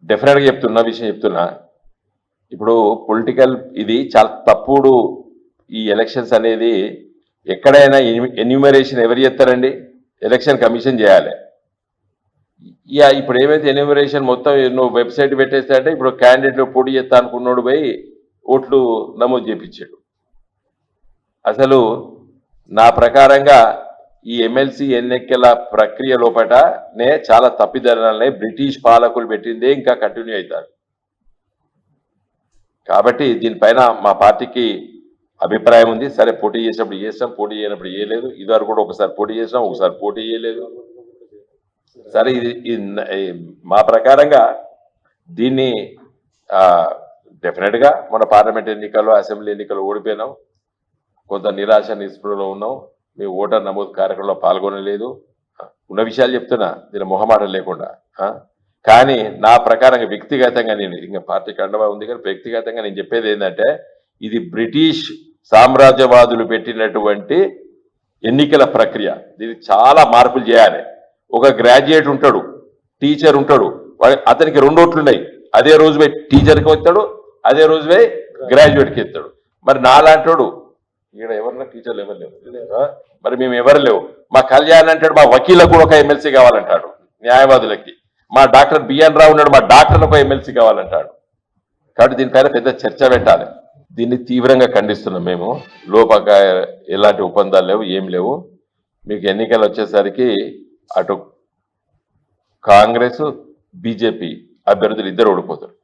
డెఫినెట్గా చెప్తున్నా విషయం చెప్తున్నా. ఇప్పుడు పొలిటికల్ ఇది చాలా తప్పుడు. ఈ ఎలక్షన్స్ అనేది ఎక్కడైనా ఎన్యూమరేషన్ ఎవరు చేస్తారండి? ఎలక్షన్ కమిషన్ చేయాలి. ఇప్పుడు ఏమైతే ఎన్యూమరేషన్ మొత్తం నువ్వు వెబ్సైట్ పెట్టేస్తే అంటే ఇప్పుడు క్యాండిడేట్ పోటీ చేస్తా అనుకున్నాడు పోయి ఓట్లు నమోదు చేయించాడు. అసలు నా ప్రకారంగా ఈ ఎమ్మెల్సీ ఎన్నికల ప్రక్రియ లోపటనే చాలా తప్పిదనాలనే బ్రిటిష్ పాలకులు పెట్టిందే ఇంకా కంటిన్యూ అవుతారు. కాబట్టి దీనిపైన మా పార్టీకి అభిప్రాయం ఉంది. సరే, పోటీ చేసినప్పుడు చేస్తాం, పోటీ చేయనప్పుడు చేయలేదు. ఇదివరకు కూడా ఒకసారి పోటీ చేసినాం, ఒకసారి పోటీ చేయలేదు. సరే, ఇది మా ప్రకారంగా దీన్ని డెఫినెట్గా మన పార్లమెంట్ ఎన్నికల్లో, అసెంబ్లీ ఎన్నికల్లో ఓడిపోయినాం. కొంత నిరాశ నిస్పృహలో ఉన్నాం. మేము ఓటర్ నమోదు కార్యక్రమంలో పాల్గొనలేదు. ఉన్న విషయాలు చెప్తున్నా, దీని మొహమాటం లేకుండా. కానీ నా ప్రకారంగా వ్యక్తిగతంగా నేను ఇంకా పార్టీకి అండగా ఉంది, కానీ వ్యక్తిగతంగా నేను చెప్పేది ఏంటంటే ఇది బ్రిటిష్ సామ్రాజ్యవాదులు పెట్టినటువంటి ఎన్నికల ప్రక్రియ. దీనికి చాలా మార్పులు చేయాలి. ఒక గ్రాడ్యుయేట్ ఉంటాడు, టీచర్ ఉంటాడు, అతనికి 2 ఓట్లు ఉన్నాయి. అదే రోజు పోయి టీచర్కి వస్తాడు, అదే రోజు పోయి గ్రాడ్యుయేట్కి ఇస్తాడు. మరి నాలాంటాడు ఇక్కడ ఎవరన్నా టీచర్లు ఎవరు లేవు, మరి మేము ఎవరు లేవు. మా కళ్యాణ్ అంటాడు మా వకీలకు కూడా ఒక ఎమ్మెల్సీ కావాలంటాడు, న్యాయవాదులకి. మా డాక్టర్ బిఎన్ రావు ఉన్నాడు, మా డాక్టర్లకు ఒక ఎమ్మెల్సీ కావాలంటాడు. కాబట్టి దీనిపైన పెద్ద చర్చ పెట్టాలి. దీన్ని తీవ్రంగా ఖండిస్తున్నాం మేము. లోపక ఎలాంటి ఒప్పందాలు లేవు, ఏం లేవు. మీకు ఎన్నికలు వచ్చేసరికి అటు కాంగ్రెస్, బీజేపీ అభ్యర్థులు ఇద్దరు ఓడిపోతారు.